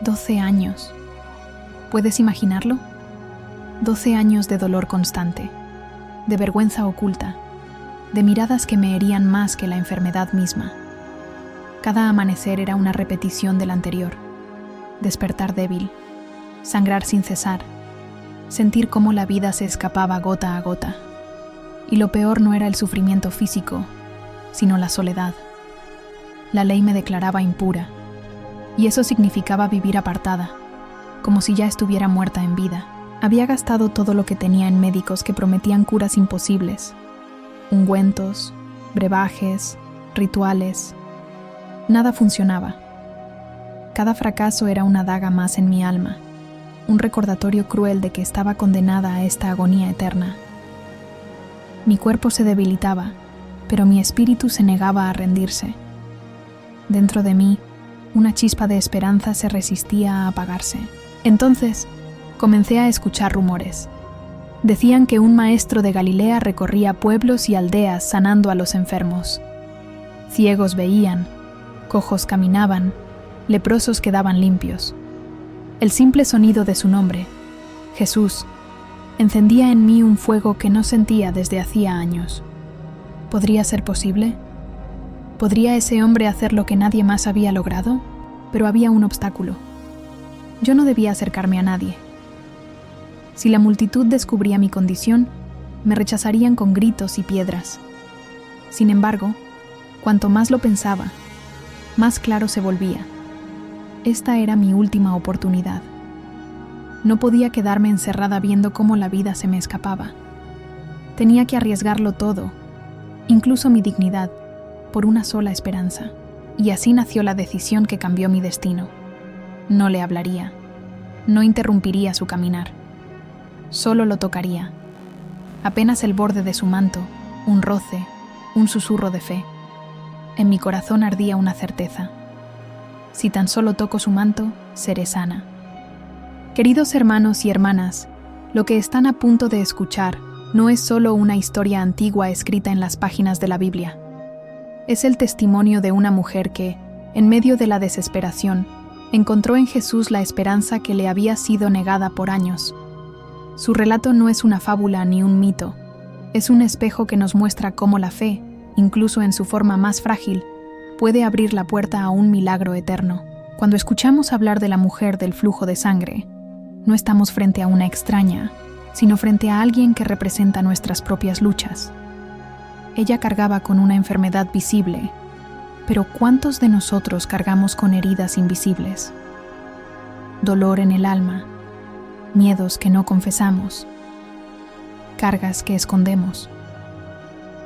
12 años. ¿Puedes imaginarlo? 12 años de dolor constante, de vergüenza oculta, de miradas que me herían más que la enfermedad misma. Cada amanecer era una repetición del anterior. Despertar débil, sangrar sin cesar, sentir cómo la vida se escapaba gota a gota. Y lo peor no era el sufrimiento físico, sino la soledad. La ley me declaraba impura, y eso significaba vivir apartada, como si ya estuviera muerta en vida. Había gastado todo lo que tenía en médicos que prometían curas imposibles, ungüentos, brebajes, rituales. Nada funcionaba. Cada fracaso era una daga más en mi alma, un recordatorio cruel de que estaba condenada a esta agonía eterna. Mi cuerpo se debilitaba, pero mi espíritu se negaba a rendirse. Dentro de mí, una chispa de esperanza se resistía a apagarse. Entonces, comencé a escuchar rumores. Decían que un maestro de Galilea recorría pueblos y aldeas sanando a los enfermos. Ciegos veían, cojos caminaban, leprosos quedaban limpios. El simple sonido de su nombre, Jesús, encendía en mí un fuego que no sentía desde hacía años. ¿Podría ser posible? ¿Podría ese hombre hacer lo que nadie más había logrado? Pero había un obstáculo. Yo no debía acercarme a nadie. Si la multitud descubría mi condición, me rechazarían con gritos y piedras. Sin embargo, cuanto más lo pensaba, más claro se volvía. Esta era mi última oportunidad. No podía quedarme encerrada viendo cómo la vida se me escapaba. Tenía que arriesgarlo todo, incluso mi dignidad, por una sola esperanza. Y así nació la decisión que cambió mi destino. No le hablaría, no interrumpiría su caminar. Solo lo tocaría. Apenas el borde de su manto, un roce, un susurro de fe. En mi corazón ardía una certeza. Si tan solo toco su manto, seré sana. Queridos hermanos y hermanas, lo que están a punto de escuchar no es solo una historia antigua escrita en las páginas de la Biblia. Es el testimonio de una mujer que, en medio de la desesperación, encontró en Jesús la esperanza que le había sido negada por años. Su relato no es una fábula ni un mito, es un espejo que nos muestra cómo la fe, incluso en su forma más frágil, puede abrir la puerta a un milagro eterno. Cuando escuchamos hablar de la mujer del flujo de sangre, no estamos frente a una extraña, sino frente a alguien que representa nuestras propias luchas. Ella cargaba con una enfermedad visible, pero ¿cuántos de nosotros cargamos con heridas invisibles? Dolor en el alma, miedos que no confesamos, cargas que escondemos.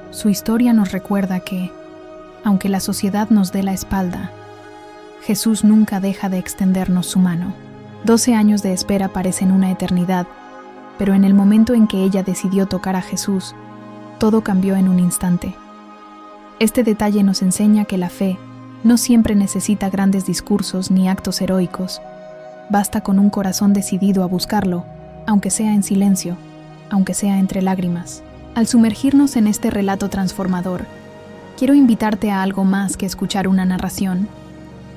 Su historia nos recuerda que, aunque la sociedad nos dé la espalda, Jesús nunca deja de extendernos su mano. 12 años de espera parecen una eternidad, pero en el momento en que ella decidió tocar a Jesús, todo cambió en un instante. Este detalle nos enseña que la fe no siempre necesita grandes discursos ni actos heroicos. Basta con un corazón decidido a buscarlo, aunque sea en silencio, aunque sea entre lágrimas. Al sumergirnos en este relato transformador, quiero invitarte a algo más que escuchar una narración.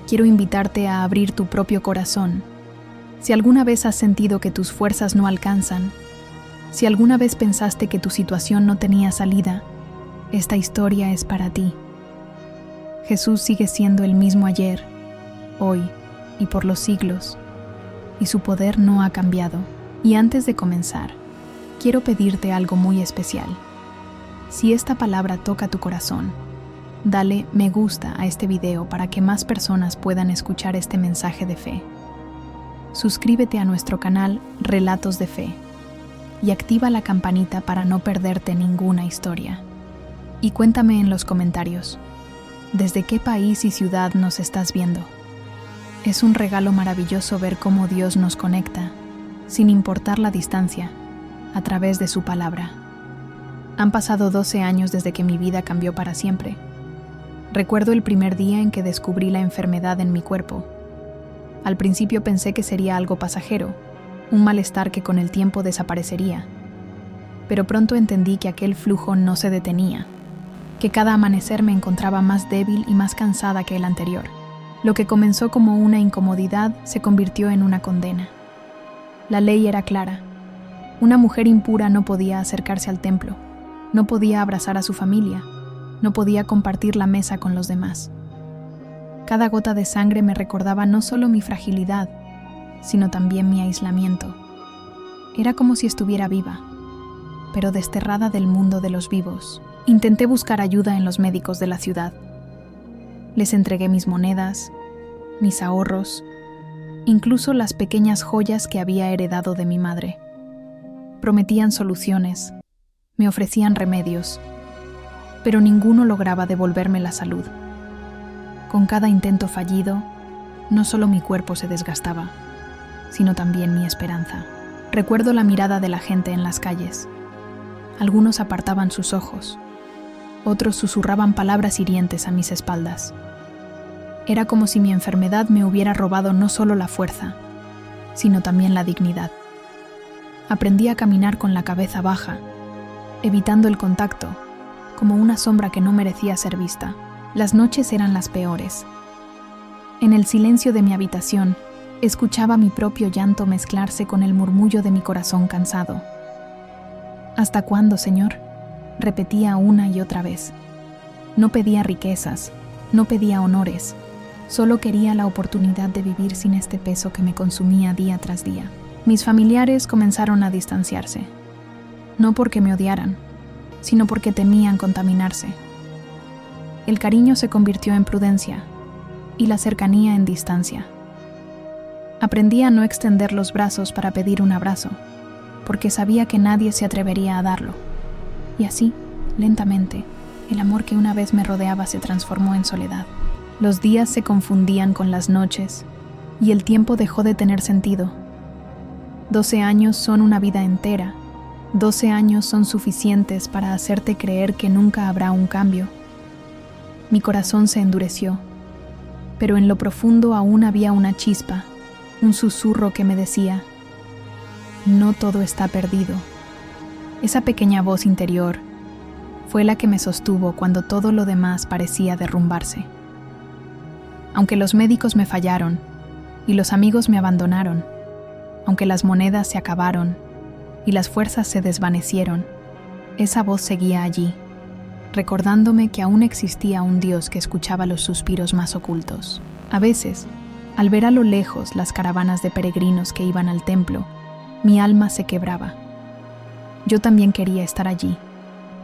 Quiero invitarte a abrir tu propio corazón. Si alguna vez has sentido que tus fuerzas no alcanzan, si alguna vez pensaste que tu situación no tenía salida, esta historia es para ti. Jesús sigue siendo el mismo ayer, hoy y por los siglos, y su poder no ha cambiado. Y antes de comenzar, quiero pedirte algo muy especial. Si esta palabra toca tu corazón, dale me gusta a este video para que más personas puedan escuchar este mensaje de fe. Suscríbete a nuestro canal Relatos de Fe y activa la campanita para no perderte ninguna historia. Y cuéntame en los comentarios, ¿desde qué país y ciudad nos estás viendo? Es un regalo maravilloso ver cómo Dios nos conecta, sin importar la distancia, a través de su palabra. Han pasado 12 años desde que mi vida cambió para siempre. Recuerdo el primer día en que descubrí la enfermedad en mi cuerpo. Al principio pensé que sería algo pasajero, un malestar que con el tiempo desaparecería. Pero pronto entendí que aquel flujo no se detenía, que cada amanecer me encontraba más débil y más cansada que el anterior. Lo que comenzó como una incomodidad se convirtió en una condena. La ley era clara. Una mujer impura no podía acercarse al templo, no podía abrazar a su familia, no podía compartir la mesa con los demás. Cada gota de sangre me recordaba no solo mi fragilidad, sino también mi aislamiento. Era como si estuviera viva, pero desterrada del mundo de los vivos. Intenté buscar ayuda en los médicos de la ciudad. Les entregué mis monedas, mis ahorros, incluso las pequeñas joyas que había heredado de mi madre. Prometían soluciones, me ofrecían remedios, pero ninguno lograba devolverme la salud. Con cada intento fallido, no solo mi cuerpo se desgastaba, sino también mi esperanza. Recuerdo la mirada de la gente en las calles. Algunos apartaban sus ojos, otros susurraban palabras hirientes a mis espaldas. Era como si mi enfermedad me hubiera robado no solo la fuerza, sino también la dignidad. Aprendí a caminar con la cabeza baja, evitando el contacto, como una sombra que no merecía ser vista. Las noches eran las peores. En el silencio de mi habitación, escuchaba mi propio llanto mezclarse con el murmullo de mi corazón cansado. ¿Hasta cuándo, Señor?, repetía una y otra vez. No pedía riquezas, no pedía honores, solo quería la oportunidad de vivir sin este peso que me consumía día tras día. Mis familiares comenzaron a distanciarse, no porque me odiaran, sino porque temían contaminarse. El cariño se convirtió en prudencia y la cercanía en distancia. Aprendí a no extender los brazos para pedir un abrazo, porque sabía que nadie se atrevería a darlo. Y así, lentamente, el amor que una vez me rodeaba se transformó en soledad. Los días se confundían con las noches, y el tiempo dejó de tener sentido. 12 años son una vida entera. 12 años son suficientes para hacerte creer que nunca habrá un cambio. Mi corazón se endureció, pero en lo profundo aún había una chispa, un susurro que me decía: no todo está perdido. Esa pequeña voz interior fue la que me sostuvo cuando todo lo demás parecía derrumbarse. Aunque los médicos me fallaron y los amigos me abandonaron, aunque las monedas se acabaron y las fuerzas se desvanecieron, esa voz seguía allí, recordándome que aún existía un Dios que escuchaba los suspiros más ocultos. A veces, al ver a lo lejos las caravanas de peregrinos que iban al templo, mi alma se quebraba. Yo también quería estar allí,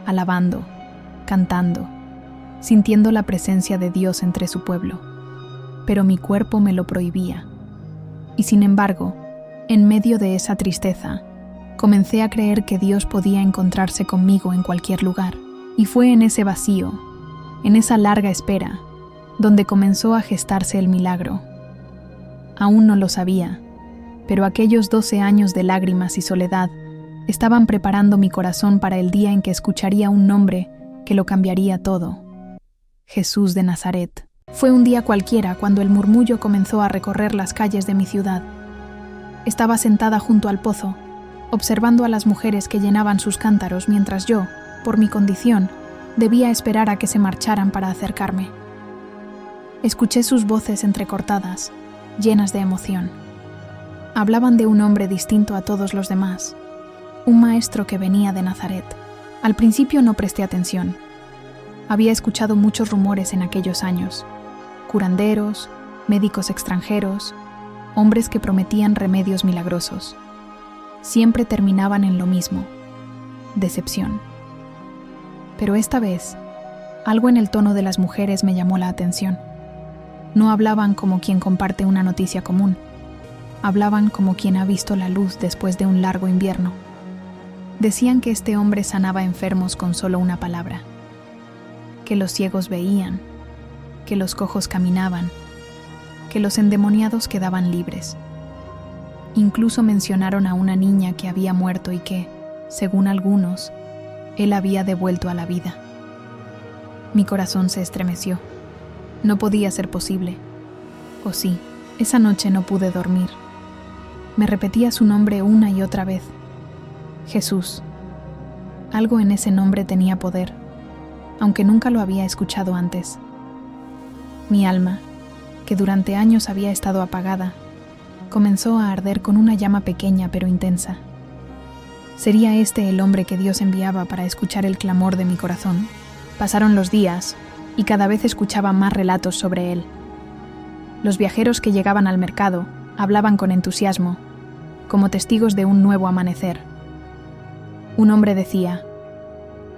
alabando, cantando, sintiendo la presencia de Dios entre su pueblo, pero mi cuerpo me lo prohibía. Y sin embargo, en medio de esa tristeza, comencé a creer que Dios podía encontrarse conmigo en cualquier lugar. Y fue en ese vacío, en esa larga espera, donde comenzó a gestarse el milagro. Aún no lo sabía, pero aquellos 12 años de lágrimas y soledad estaban preparando mi corazón para el día en que escucharía un nombre que lo cambiaría todo: Jesús de Nazaret. Fue un día cualquiera cuando el murmullo comenzó a recorrer las calles de mi ciudad. Estaba sentada junto al pozo, observando a las mujeres que llenaban sus cántaros mientras yo, por mi condición, debía esperar a que se marcharan para acercarme. Escuché sus voces entrecortadas, llenas de emoción. Hablaban de un hombre distinto a todos los demás, un maestro que venía de Nazaret. Al principio no presté atención. Había escuchado muchos rumores en aquellos años: curanderos, médicos extranjeros, hombres que prometían remedios milagrosos. Siempre terminaban en lo mismo: decepción. Pero esta vez, algo en el tono de las mujeres me llamó la atención. No hablaban como quien comparte una noticia común. Hablaban como quien ha visto la luz después de un largo invierno. Decían que este hombre sanaba enfermos con solo una palabra, que los ciegos veían, que los cojos caminaban, que los endemoniados quedaban libres. Incluso mencionaron a una niña que había muerto y que, según algunos, él había devuelto a la vida. Mi corazón se estremeció. No podía ser posible. O sí, esa noche no pude dormir. Me repetía su nombre una y otra vez: Jesús. Algo en ese nombre tenía poder, aunque nunca lo había escuchado antes. Mi alma, que durante años había estado apagada, comenzó a arder con una llama pequeña pero intensa. ¿Sería este el hombre que Dios enviaba para escuchar el clamor de mi corazón? Pasaron los días y cada vez escuchaba más relatos sobre él. Los viajeros que llegaban al mercado hablaban con entusiasmo, como testigos de un nuevo amanecer. Un hombre decía: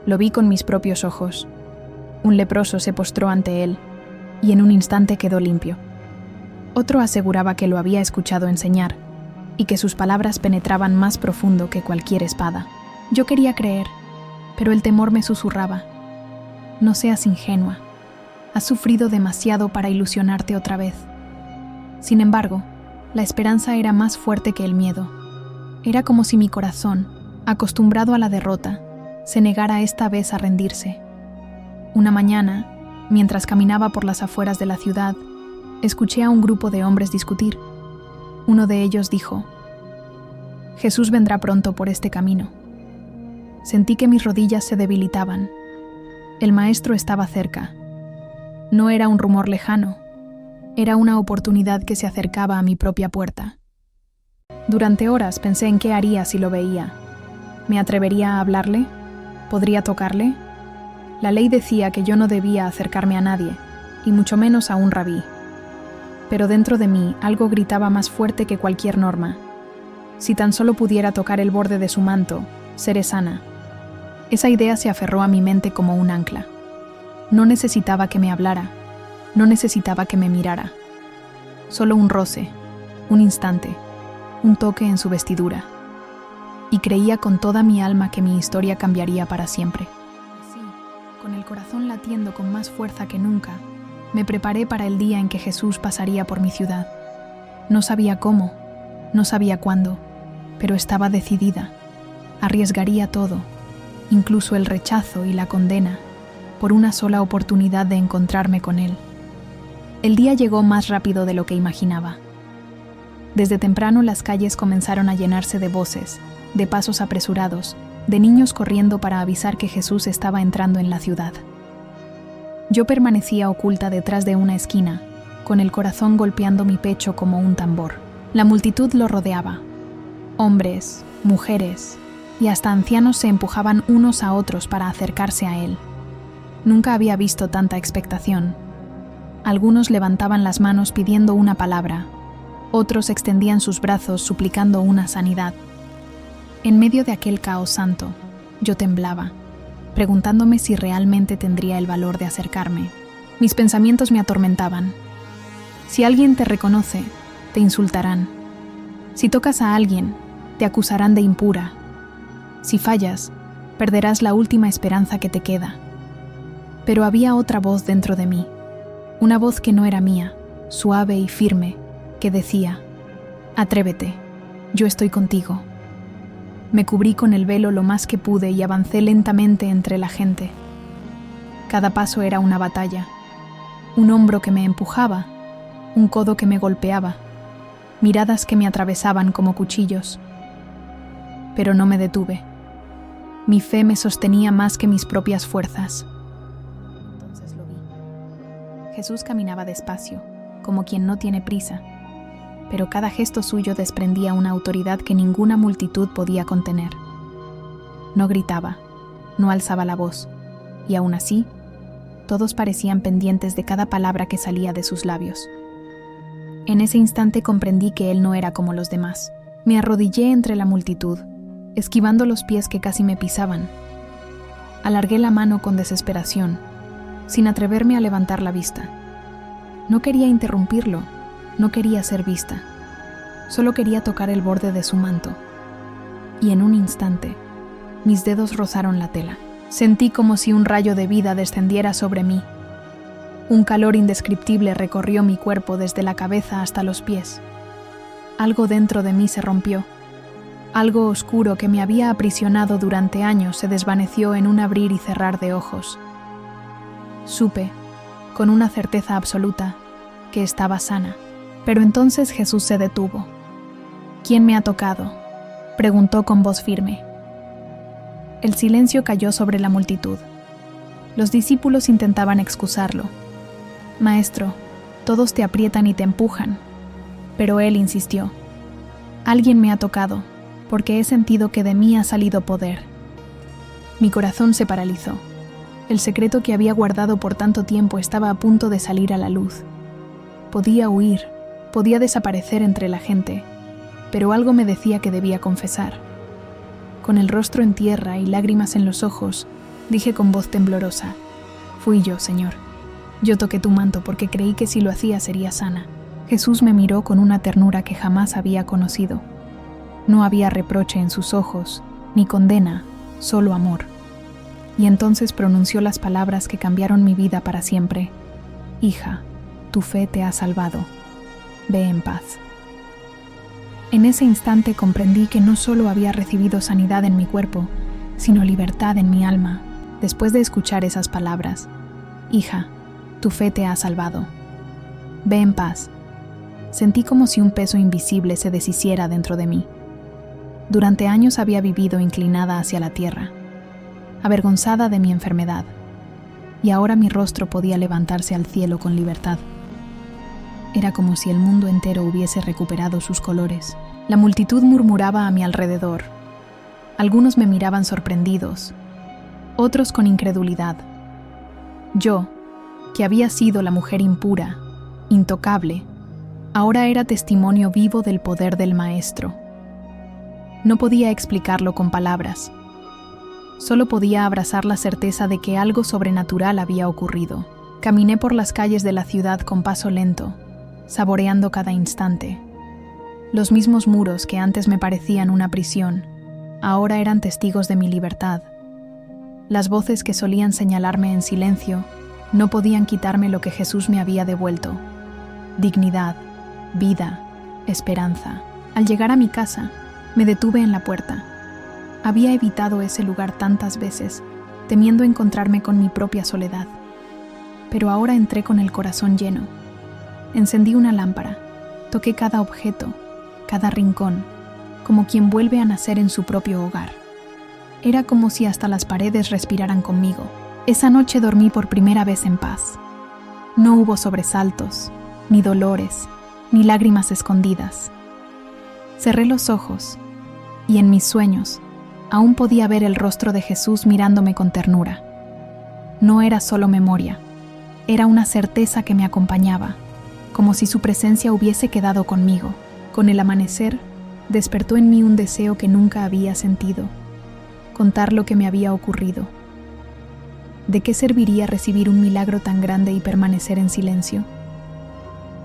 «Lo vi con mis propios ojos. Un leproso se postró ante él y en un instante quedó limpio». Otro aseguraba que lo había escuchado enseñar y que sus palabras penetraban más profundo que cualquier espada. Yo quería creer, pero el temor me susurraba: «No seas ingenua. Has sufrido demasiado para ilusionarte otra vez». Sin embargo, la esperanza era más fuerte que el miedo. Era como si mi corazón, acostumbrado a la derrota, se negara esta vez a rendirse. Una mañana, mientras caminaba por las afueras de la ciudad, escuché a un grupo de hombres discutir. Uno de ellos dijo: «Jesús vendrá pronto por este camino». Sentí que mis rodillas se debilitaban. El maestro estaba cerca. No era un rumor lejano. Era una oportunidad que se acercaba a mi propia puerta. Durante horas pensé en qué haría si lo veía. ¿Me atrevería a hablarle? ¿Podría tocarle? La ley decía que yo no debía acercarme a nadie, y mucho menos a un rabí. Pero dentro de mí algo gritaba más fuerte que cualquier norma. Si tan solo pudiera tocar el borde de su manto, seré sana. Esa idea se aferró a mi mente como un ancla. No necesitaba que me hablara, no necesitaba que me mirara. Solo un roce, un instante, un toque en su vestidura. Y creía con toda mi alma que mi historia cambiaría para siempre. Así, con el corazón latiendo con más fuerza que nunca, me preparé para el día en que Jesús pasaría por mi ciudad. No sabía cómo, no sabía cuándo, pero estaba decidida. Arriesgaría todo, incluso el rechazo y la condena, por una sola oportunidad de encontrarme con él. El día llegó más rápido de lo que imaginaba. Desde temprano las calles comenzaron a llenarse de voces, de pasos apresurados, de niños corriendo para avisar que Jesús estaba entrando en la ciudad. Yo permanecía oculta detrás de una esquina, con el corazón golpeando mi pecho como un tambor. La multitud lo rodeaba. Hombres, mujeres y hasta ancianos se empujaban unos a otros para acercarse a él. Nunca había visto tanta expectación. Algunos levantaban las manos pidiendo una palabra, otros extendían sus brazos suplicando una sanidad. En medio de aquel caos santo, yo temblaba, preguntándome si realmente tendría el valor de acercarme. Mis pensamientos me atormentaban. Si alguien te reconoce, te insultarán. Si tocas a alguien, te acusarán de impura. Si fallas, perderás la última esperanza que te queda. Pero había otra voz dentro de mí, una voz que no era mía, suave y firme, que decía: «Atrévete, yo estoy contigo». Me cubrí con el velo lo más que pude y avancé lentamente entre la gente. Cada paso era una batalla. Un hombro que me empujaba, un codo que me golpeaba, miradas que me atravesaban como cuchillos. Pero no me detuve. Mi fe me sostenía más que mis propias fuerzas. Entonces lo vi. Jesús caminaba despacio, como quien no tiene prisa, pero cada gesto suyo desprendía una autoridad que ninguna multitud podía contener. No gritaba, no alzaba la voz, y aún así, todos parecían pendientes de cada palabra que salía de sus labios. En ese instante comprendí que él no era como los demás. Me arrodillé entre la multitud, esquivando los pies que casi me pisaban. Alargué la mano con desesperación, sin atreverme a levantar la vista. No quería interrumpirlo, no quería ser vista. Solo quería tocar el borde de su manto. Y en un instante, mis dedos rozaron la tela. Sentí como si un rayo de vida descendiera sobre mí. Un calor indescriptible recorrió mi cuerpo desde la cabeza hasta los pies. Algo dentro de mí se rompió. Algo oscuro que me había aprisionado durante años se desvaneció en un abrir y cerrar de ojos. Supe, con una certeza absoluta, que estaba sana. Pero entonces Jesús se detuvo. «¿Quién me ha tocado?», preguntó con voz firme. El silencio cayó sobre la multitud. Los discípulos intentaban excusarlo. «Maestro, Todos te aprietan y te empujan. Pero él insistió. Alguien me ha tocado, porque he sentido que de mí ha salido poder. Mi corazón se paralizó. El secreto que había guardado por tanto tiempo estaba a punto de salir a la luz. Podía huir, podía desaparecer entre la gente, pero algo me decía que debía confesar. Con el rostro en tierra y lágrimas en los ojos, dije con voz temblorosa: «Fui yo, Señor. Yo toqué tu manto porque creí que si lo hacía sería sana». Jesús me miró con una ternura que jamás había conocido. No había reproche en sus ojos, ni condena, solo amor. Y entonces pronunció las palabras que cambiaron mi vida para siempre: «Hija, tu fe te ha salvado. Ve en paz». En ese instante comprendí que no solo había recibido sanidad en mi cuerpo, sino libertad en mi alma, después de escuchar esas palabras: «Hija, tu fe te ha salvado. Ve en paz». Sentí como si un peso invisible se deshiciera dentro de mí. Durante años había vivido inclinada hacia la tierra, avergonzada de mi enfermedad, y ahora mi rostro podía levantarse al cielo con libertad. Era como si el mundo entero hubiese recuperado sus colores. La multitud murmuraba a mi alrededor. Algunos me miraban sorprendidos, otros con incredulidad. Yo, que había sido la mujer impura, intocable, ahora era testimonio vivo del poder del Maestro. No podía explicarlo con palabras. Solo podía abrazar la certeza de que algo sobrenatural había ocurrido. Caminé por las calles de la ciudad con paso lento, saboreando cada instante. Los mismos muros que antes me parecían una prisión, ahora eran testigos de mi libertad. Las voces que solían señalarme en silencio no podían quitarme lo que Jesús me había devuelto: dignidad, vida, esperanza. Al llegar a mi casa, me detuve en la puerta. Había evitado ese lugar tantas veces, temiendo encontrarme con mi propia soledad. Pero ahora entré con el corazón lleno. Encendí una lámpara, toqué cada objeto, cada rincón, como quien vuelve a nacer en su propio hogar. Era como si hasta las paredes respiraran conmigo. Esa noche dormí por primera vez en paz. No hubo sobresaltos, ni dolores, ni lágrimas escondidas. Cerré los ojos, y en mis sueños aún podía ver el rostro de Jesús mirándome con ternura. No era solo memoria, era una certeza que me acompañaba, como si su presencia hubiese quedado conmigo. Con el amanecer, despertó en mí un deseo que nunca había sentido: contar lo que me había ocurrido. ¿De qué serviría recibir un milagro tan grande y permanecer en silencio?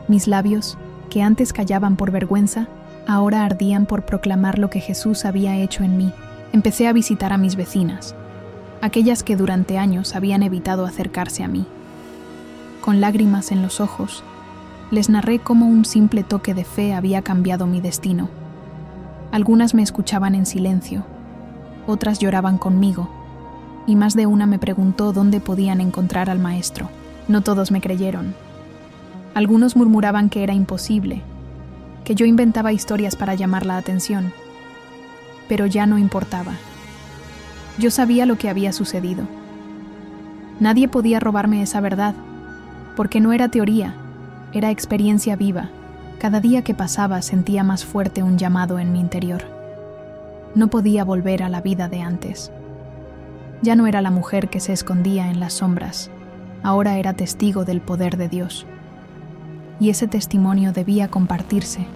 Mis labios, que antes callaban por vergüenza, ahora ardían por proclamar lo que Jesús había hecho en mí. Empecé a visitar a mis vecinas, aquellas que durante años habían evitado acercarse a mí. Con lágrimas en los ojos, les narré cómo un simple toque de fe había cambiado mi destino. Algunas me escuchaban en silencio, otras lloraban conmigo, y más de una me preguntó dónde podían encontrar al Maestro. No todos me creyeron. Algunos murmuraban que era imposible, que yo inventaba historias para llamar la atención. Pero ya no importaba. Yo sabía lo que había sucedido. Nadie podía robarme esa verdad, porque no era teoría, era experiencia viva. Cada día que pasaba sentía más fuerte un llamado en mi interior. No podía volver a la vida de antes. Ya no era la mujer que se escondía en las sombras, ahora era testigo del poder de Dios. Y ese testimonio debía compartirse,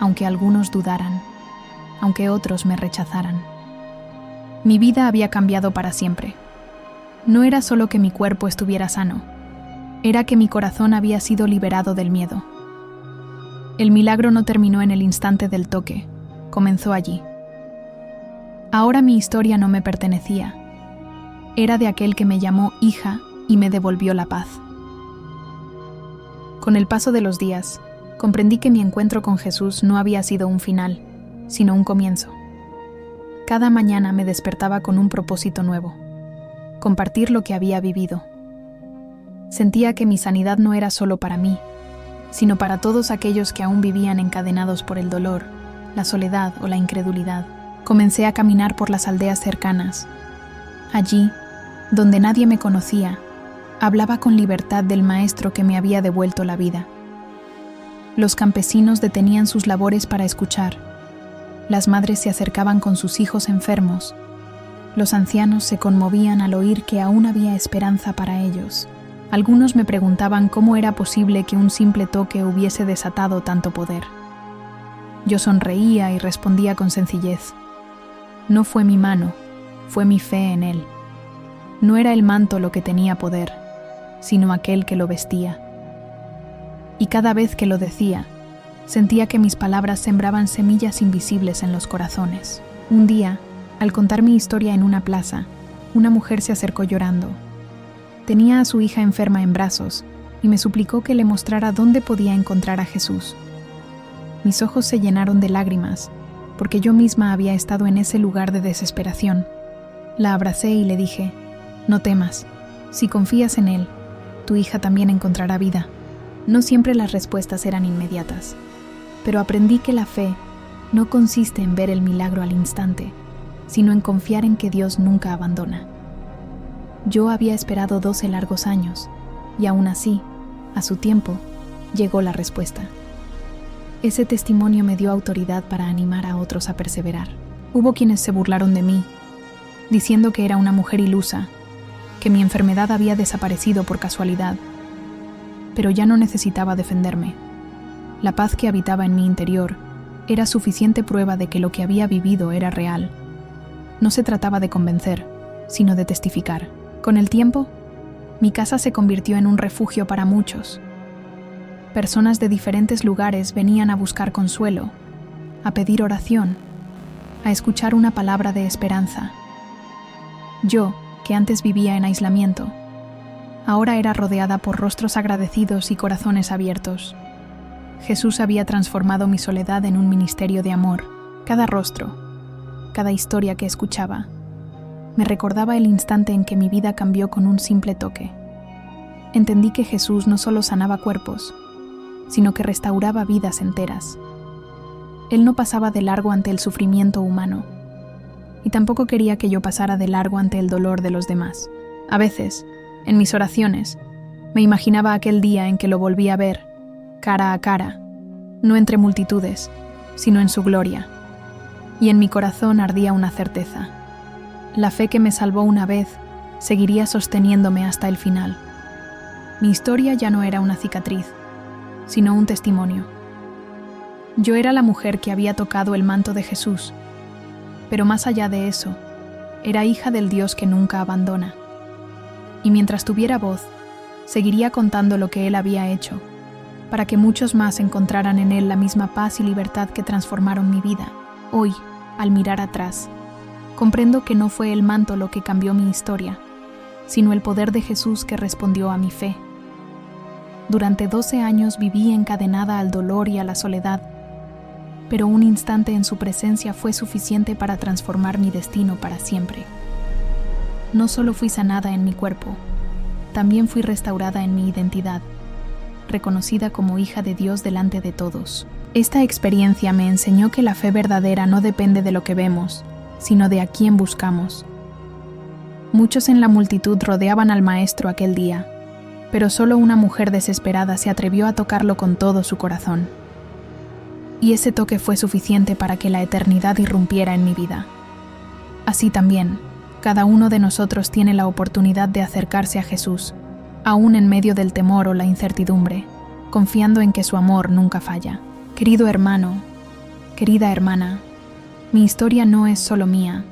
aunque algunos dudaran, aunque otros me rechazaran. Mi vida había cambiado para siempre. No era solo que mi cuerpo estuviera sano, era que mi corazón había sido liberado del miedo. El milagro no terminó en el instante del toque, comenzó allí. Ahora mi historia no me pertenecía. Era de aquel que me llamó hija y me devolvió la paz. Con el paso de los días, comprendí que mi encuentro con Jesús no había sido un final, sino un comienzo. Cada mañana me despertaba con un propósito nuevo: compartir lo que había vivido. Sentía que mi sanidad no era solo para mí, sino para todos aquellos que aún vivían encadenados por el dolor, la soledad o la incredulidad. Comencé a caminar por las aldeas cercanas. Allí, donde nadie me conocía, hablaba con libertad del Maestro que me había devuelto la vida. Los campesinos detenían sus labores para escuchar. Las madres se acercaban con sus hijos enfermos. Los ancianos se conmovían al oír que aún había esperanza para ellos. Algunos me preguntaban cómo era posible que un simple toque hubiese desatado tanto poder. Yo sonreía y respondía con sencillez: no fue mi mano, fue mi fe en él. No era el manto lo que tenía poder, sino aquel que lo vestía. Y cada vez que lo decía, sentía que mis palabras sembraban semillas invisibles en los corazones. Un día, al contar mi historia en una plaza, una mujer se acercó llorando. Tenía a su hija enferma en brazos y me suplicó que le mostrara dónde podía encontrar a Jesús. Mis ojos se llenaron de lágrimas, porque yo misma había estado en ese lugar de desesperación. La abracé y le dije: no temas, si confías en Él, tu hija también encontrará vida. No siempre las respuestas eran inmediatas, pero aprendí que la fe no consiste en ver el milagro al instante, sino en confiar en que Dios nunca abandona. Yo había esperado 12 largos años, y aún así, a su tiempo, llegó la respuesta. Ese testimonio me dio autoridad para animar a otros a perseverar. Hubo quienes se burlaron de mí, diciendo que era una mujer ilusa, que mi enfermedad había desaparecido por casualidad. Pero ya no necesitaba defenderme. La paz que habitaba en mi interior era suficiente prueba de que lo que había vivido era real. No se trataba de convencer, sino de testificar. Con el tiempo, mi casa se convirtió en un refugio para muchos. Personas de diferentes lugares venían a buscar consuelo, a pedir oración, a escuchar una palabra de esperanza. Yo, que antes vivía en aislamiento, ahora era rodeada por rostros agradecidos y corazones abiertos. Jesús había transformado mi soledad en un ministerio de amor. Cada rostro, cada historia que escuchaba, me recordaba el instante en que mi vida cambió con un simple toque. Entendí que Jesús no solo sanaba cuerpos, sino que restauraba vidas enteras. Él no pasaba de largo ante el sufrimiento humano, y tampoco quería que yo pasara de largo ante el dolor de los demás. A veces, en mis oraciones, me imaginaba aquel día en que lo volví a ver, cara a cara, no entre multitudes, sino en su gloria. Y en mi corazón ardía una certeza: la fe que me salvó una vez seguiría sosteniéndome hasta el final. Mi historia ya no era una cicatriz, sino un testimonio. Yo era la mujer que había tocado el manto de Jesús, pero más allá de eso, era hija del Dios que nunca abandona. Y mientras tuviera voz, seguiría contando lo que Él había hecho, para que muchos más encontraran en Él la misma paz y libertad que transformaron mi vida. Hoy, al mirar atrás, comprendo que no fue el manto lo que cambió mi historia, sino el poder de Jesús que respondió a mi fe. Durante 12 años viví encadenada al dolor y a la soledad, pero un instante en su presencia fue suficiente para transformar mi destino para siempre. No solo fui sanada en mi cuerpo, también fui restaurada en mi identidad, reconocida como hija de Dios delante de todos. Esta experiencia me enseñó que la fe verdadera no depende de lo que vemos, sino de a quién buscamos. Muchos en la multitud rodeaban al Maestro aquel día, pero solo una mujer desesperada se atrevió a tocarlo con todo su corazón. Y ese toque fue suficiente para que la eternidad irrumpiera en mi vida. Así también, cada uno de nosotros tiene la oportunidad de acercarse a Jesús, aún en medio del temor o la incertidumbre, confiando en que su amor nunca falla. Querido hermano, querida hermana, mi historia no es solo mía,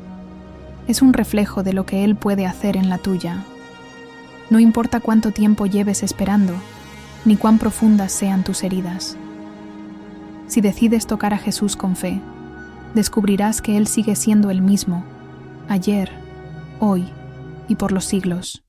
es un reflejo de lo que Él puede hacer en la tuya. No importa cuánto tiempo lleves esperando, ni cuán profundas sean tus heridas. Si decides tocar a Jesús con fe, descubrirás que Él sigue siendo el mismo, ayer, hoy y por los siglos.